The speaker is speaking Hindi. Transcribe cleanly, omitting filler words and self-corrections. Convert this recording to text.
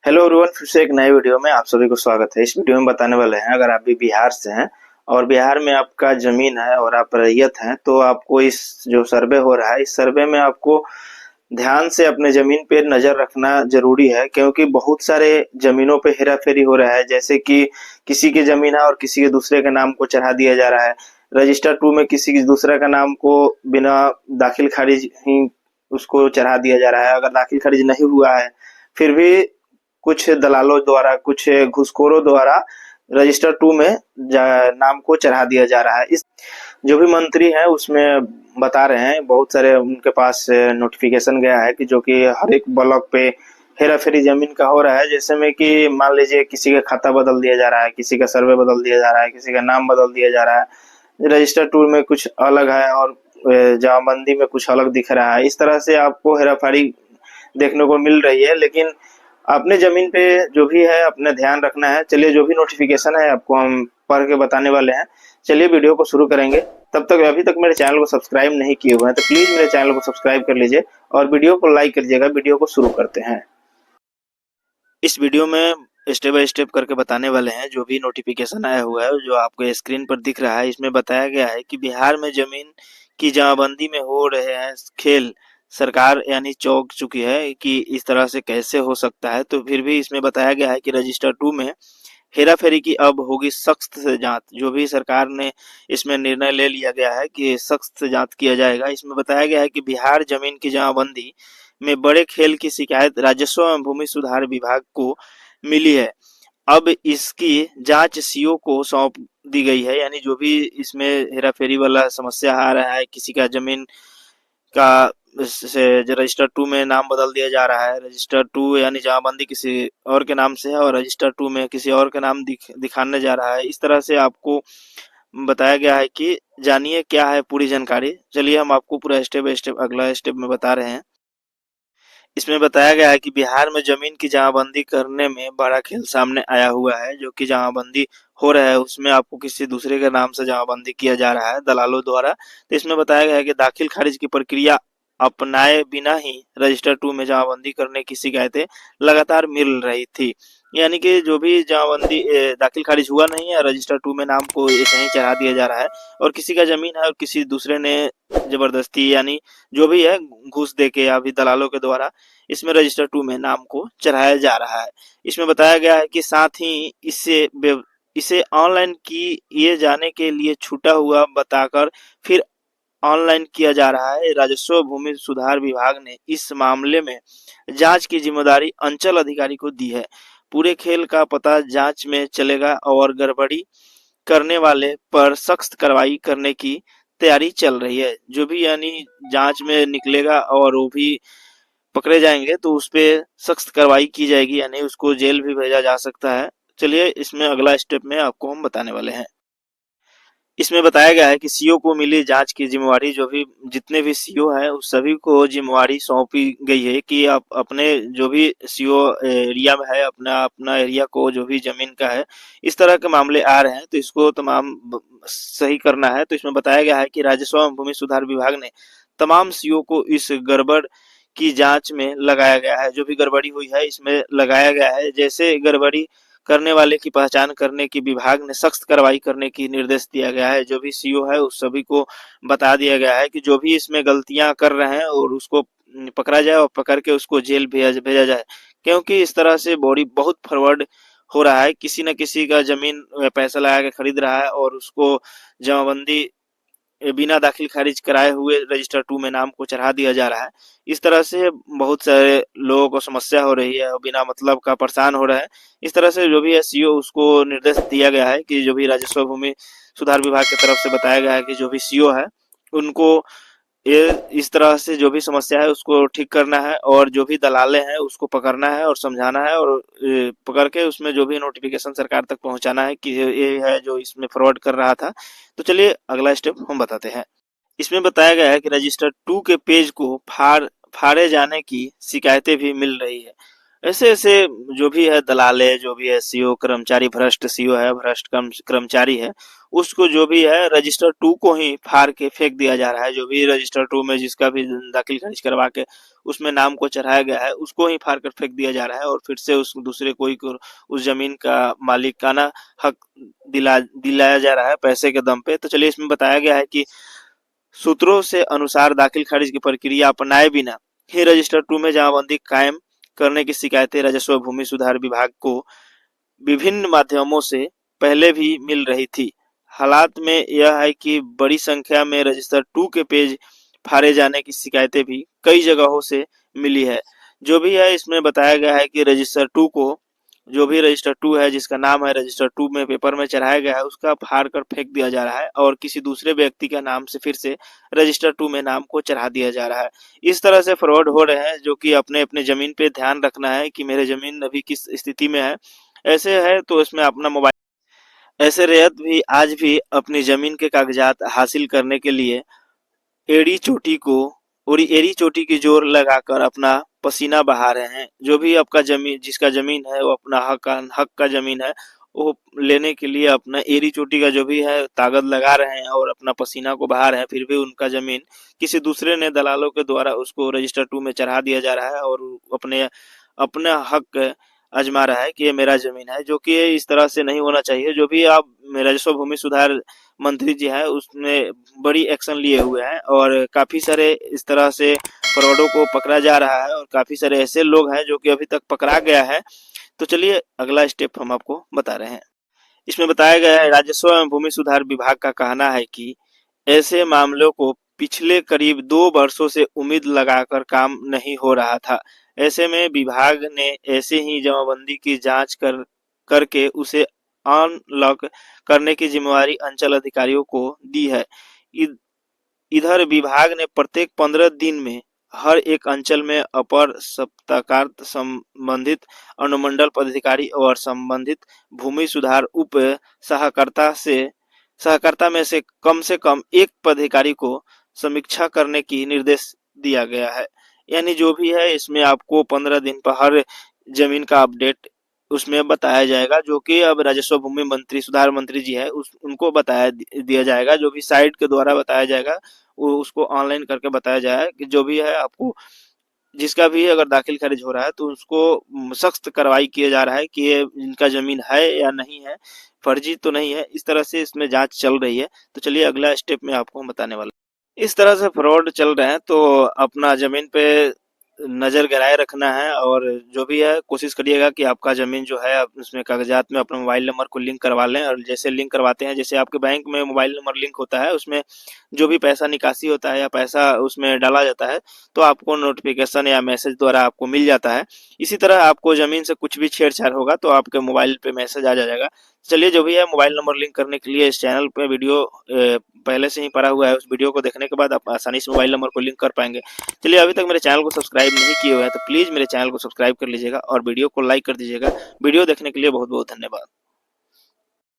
हेलो एवरीवन, फिर से एक नए वीडियो में आप सभी को स्वागत है। इस वीडियो में बताने वाले हैं, अगर आप भी बिहार से हैं और बिहार में आपका ज़मीन है और आप रैयत हैं, तो आपको इस जो सर्वे हो रहा है, इस सर्वे में आपको ध्यान से अपने ज़मीन पे नज़र रखना ज़रूरी है, क्योंकि बहुत सारे ज़मीनों पे हेरा-फेरी हो रहा है। जैसे कि किसी की ज़मीन है और किसी के दूसरे के नाम को चढ़ा दिया जा रहा है। रजिस्टर 2 में किसी के दूसरे का नाम को बिना दाखिल खारिज ही उसको चढ़ा दिया जा रहा है। अगर दाखिल खारिज नहीं हुआ है, फिर भी कुछ दलालों द्वारा, कुछ घूसखोरों द्वारा रजिस्टर 2 में नाम को चढ़ा दिया जा रहा है। इस जो भी मंत्री हैं उसमें बता रहे हैं, बहुत सारे उनके पास नोटिफिकेशन गया है कि जो कि हर एक ब्लॉक पे हेरा फेरी जमीन का हो रहा है। जैसे में कि मान लीजिए किसी का खाता बदल दिया जा रहा है, किसी का सर्वे बदल दिया जा रहा है, किसी का नाम बदल दिया जा रहा है। रजिस्टर 2 में कुछ अलग है और जमाबंदी में कुछ अलग दिख रहा है। इस तरह से आपको हेरा फेरी देखने को मिल रही है, लेकिन अपने ज़मीन पे जो भी है अपना ध्यान रखना है। चलिए, जो भी नोटिफिकेशन है आपको हम पढ़ के बताने वाले हैं। चलिए वीडियो को शुरू करेंगे। तब तक अभी तक मेरे चैनल को सब्सक्राइब नहीं किए हुए हैं तो प्लीज़ मेरे चैनल को सब्सक्राइब कर लीजिए और वीडियो को लाइक कर दीजिएगा। वीडियो को शुरू करते हैं। इस वीडियो में स्टेप बाय स्टेप करके बताने वाले हैं। जो भी नोटिफिकेशन आया हुआ है, जो आपको स्क्रीन पर दिख रहा है, इसमें बताया गया है कि बिहार में ज़मीन की जमाबंदी में हो रहे हैं खेल, सरकार यानी चौंक चुकी है कि इस तरह से कैसे हो सकता है। तो फिर भी इसमें बताया गया है कि रजिस्टर 2 में हेरा-फेरी की अब होगी सख्त से जाँच। जो भी सरकार ने इसमें निर्णय ले लिया गया है कि सख्त से जाँच किया जाएगा। इसमें बताया गया है कि बिहार ज़मीन की जमाबंदी में बड़े खेल की शिकायत राजस्व एवं भूमि सुधार विभाग को मिली है। अब इसकी जाँच सीओ को सौंप दी गई है। यानी जो भी इसमें हेरा-फेरी वाला समस्या आ रहा है, किसी का ज़मीन का से रजिस्टर 2 में नाम बदल दिया जा रहा है। रजिस्टर 2 यानी जमाबंदी किसी और के नाम से है और रजिस्टर 2 में किसी और का नाम दिखाने जा रहा है। इस तरह से आपको बताया गया है कि जानिए क्या है पूरी जानकारी। चलिए हम आपको पूरा स्टेप बाय स्टेप अगला स्टेप में बता रहे हैं। इसमें बताया गया है कि बिहार में जमीन की जमाबंदी करने में बड़ा खेल सामने आया हुआ है। जो कि जमाबंदी हो रहा है उसमें आपको किसी दूसरे के नाम से जमाबंदी किया जा रहा है दलालों द्वारा। तो इसमें बताया गया है कि दाखिल खारिज की प्रक्रिया अपनाए बिना ही रजिस्टर 2 में जमाबंदी करने की शिकायतें लगातार मिल रही थी। यानी कि जो भी जमाबंदी दाखिल खारिज हुआ नहीं है, रजिस्टर 2 में नाम को ऐसे ही चढ़ा दिया जा रहा है और किसी का जमीन है और किसी दूसरे ने जबरदस्ती यानी जो भी है घूस दे के या फिर दलालों के द्वारा इसमें रजिस्टर 2 में नाम को चढ़ाया जा रहा है। इसमें बताया गया है कि साथ ही इसे ऑनलाइन किए जाने के लिए छूटा हुआ बताकर फिर ऑनलाइन किया जा रहा है। राजस्व भूमि सुधार विभाग ने इस मामले में जांच की जिम्मेदारी अंचल अधिकारी को दी है। पूरे खेल का पता जांच में चलेगा और गड़बड़ी करने वाले पर सख्त कार्रवाई करने की तैयारी चल रही है। जो भी यानी जांच में निकलेगा और वो भी पकड़े जाएंगे तो उस पे सख्त कार्रवाई की जाएगी, यानी उसको जेल भी भेजा जा सकता है। चलिए इसमें अगला स्टेप में आपको हम बताने वाले हैं। इसमें बताया गया है कि सीओ को मिली जांच की जिम्मेवारी, जो भी जितने भी सीओ है उस सभी को जिम्मेवारी सौंपी गई है कि आप अपने जो भी सीओ एरिया में है अपना अपना एरिया को जो भी जमीन का है इस तरह के मामले आ रहे हैं तो इसको तमाम सही करना है। तो इसमें बताया गया है कि राजस्व एवं भूमि सुधार विभाग ने तमाम सीओ को इस गड़बड़ की जांच में लगाया गया है। जो भी गड़बड़ी हुई है इसमें लगाया गया है। जैसे गड़बड़ी करने वाले की पहचान करने की विभाग ने सख्त कार्रवाई करने की निर्देश दिया गया है। जो भी सीओ है उस सभी को बता दिया गया है कि जो भी इसमें गलतियां कर रहे हैं और उसको पकड़ा जाए और पकड़ के उसको जेल भेजा जाए, क्योंकि इस तरह से बॉडी बहुत फॉरवर्ड हो रहा है। किसी न किसी का जमीन पैसा लगा के खरीद रहा है और उसको जमाबंदी बिना दाखिल खारिज कराए हुए रजिस्टर 2 में नाम को चढ़ा दिया जा रहा है। इस तरह से बहुत सारे लोगों को समस्या हो रही है और बिना मतलब का परेशान हो रहे हैं। इस तरह से जो भी है सीओ उसको निर्देश दिया गया है कि जो भी राजस्व भूमि सुधार विभाग की तरफ से बताया गया है कि जो भी सीओ है उनको ये इस तरह से जो भी समस्या है उसको ठीक करना है और जो भी दलाले हैं उसको पकड़ना है और समझाना है और पकड़ के उसमें जो भी नोटिफिकेशन सरकार तक पहुंचाना है कि ये है जो इसमें फ्रॉड कर रहा था। तो चलिए अगला स्टेप हम बताते हैं। इसमें बताया गया है कि रजिस्टर 2 के पेज को फाड़े जाने की शिकायतें भी मिल रही है। ऐसे-ऐसे जो भी है दलाले, जो भी है सीईओ कर्मचारी भ्रष्ट सीईओ है, भ्रष्ट कर्मचारी है, उसको जो भी है रजिस्टर 2 को ही फाड़ के फेंक दिया जा रहा है। जो भी रजिस्टर 2 में जिसका भी दाखिल खारिज करवा के उसमें नाम को चढ़ाया गया है, उसको ही फाड़ कर फेंक दिया जा रहा है और फिर से उस दूसरे कोई को उस जमीन का मालिकाना हक दिलाया जा रहा है पैसे के दम पे। तो चलिए इसमें बताया गया है कि सूत्रों से अनुसार दाखिल खारिज की प्रक्रिया अपनाए बिना ही रजिस्टर 2 में जमाबंदी कायम करने की शिकायतें राजस्व भूमि सुधार विभाग को विभिन्न माध्यमों से पहले भी मिल रही थी। हालात में यह है कि बड़ी संख्या में रजिस्टर 2 के पेज फाड़े जाने की शिकायतें भी कई जगहों से मिली है। जो भी है इसमें बताया गया है कि रजिस्टर 2 को जो भी रजिस्टर 2 है जिसका नाम है रजिस्टर 2 में पेपर में चढ़ाया गया है उसका फाड़ कर फेंक दिया जा रहा है और किसी दूसरे व्यक्ति का नाम से फिर से रजिस्टर 2 में नाम को चढ़ा दिया जा रहा है। इस तरह से फ्रॉड हो रहे हैं जो कि अपने अपने जमीन पे ध्यान रखना है कि मेरे जमीन अभी किस स्थिति में है। ऐसे है तो इसमें अपना मोबाइल ऐसे रैयत भी आज भी अपनी जमीन के कागजात हासिल करने के लिए एड़ी चोटी को एड़ी चोटी की जोर लगाकर अपना पसीना बहा रहे हैं। जो भी आपका जमीन जिसका जमीन है वो अपना हक का जमीन है वो लेने के लिए अपना एड़ी चोटी का जो भी है ताकत लगा रहे हैं और अपना पसीना को बहा रहे हैं। फिर भी उनका जमीन किसी दूसरे ने दलालों के द्वारा उसको रजिस्टर 2 में चढ़ा दिया जा रहा है और अपने अपना हक आजमा रहा है कि ये मेरा जमीन है, जो कि इस तरह से नहीं होना चाहिए। जो भी आप राजस्व भूमि सुधार मंत्री जी है उसने बड़ी एक्शन लिए हुए हैं और काफी सारे इस तरह से फ्रॉडों को पकड़ा जा रहा है और काफी सारे ऐसे लोग हैं जो कि अभी तक पकड़ा गया है। तो चलिए अगला स्टेप हम आपको बता रहे हैं। इसमें बताया गया है राजस्व एवं भूमि सुधार विभाग का कहना है कि ऐसे मामलों को पिछले करीब 2 वर्षों से उम्मीद लगाकर काम नहीं हो रहा था। ऐसे में विभाग ने ऐसे ही जमाबंदी की जांच करके उसे अनलॉक करने की जिम्मेवारी अंचल अधिकारियों को दी है। इधर विभाग ने प्रत्येक 15 दिन में हर एक अंचल में अपर सप्ताहकार संबंधित अनुमंडल पदाधिकारी और संबंधित भूमि सुधार उप सहकर्ता में से कम एक पदाधिकारी को समीक्षा करने की निर्देश दिया गया है। यानी जो भी है इसमें आपको 15 दिन पर हर जमीन का अपडेट उसमें बताया जाएगा, जो कि अब राजस्व भूमि मंत्री सुधार मंत्री जी है उनको बताया दिया जाएगा। जो भी साइट के द्वारा बताया जाएगा वो उसको ऑनलाइन करके बताया जाए कि जो भी है आपको जिसका भी अगर दाखिल खारिज हो रहा है तो उसको सख्त कार्रवाई किया जा रहा है कि ये इनका जमीन है या नहीं है, फर्जी तो नहीं है। इस तरह से इसमें जांच चल रही है। तो चलिए अगला स्टेप में आपको बताने वाला इस तरह से फ्रॉड चल रहे हैं तो अपना जमीन पे नजर गड़ाए रखना है और जो भी है कोशिश करिएगा कि आपका जमीन जो है उसमें कागजात में अपने मोबाइल नंबर को लिंक करवा लें। और जैसे लिंक करवाते हैं जैसे आपके बैंक में मोबाइल नंबर लिंक होता है उसमें जो भी पैसा निकासी होता है या पैसा उसमें डाला जाता है तो आपको नोटिफिकेशन या मैसेज द्वारा आपको मिल जाता है। इसी तरह आपको जमीन से कुछ भी छेड़छाड़ होगा तो आपके मोबाइल पे मैसेज आ जाएगा। चलिए जो भी है मोबाइल नंबर लिंक करने के लिए इस चैनल पे वीडियो पहले से ही पड़ा हुआ है। उस वीडियो को देखने के बाद आप आसानी से मोबाइल नंबर को लिंक कर पाएंगे। चलिए अभी तक मेरे चैनल को सब्सक्राइब नहीं किए हुए हैं तो प्लीज मेरे चैनल को सब्सक्राइब कर लीजिएगा और वीडियो को लाइक कर दीजिएगा। वीडियो देखने के लिए बहुत बहुत धन्यवाद।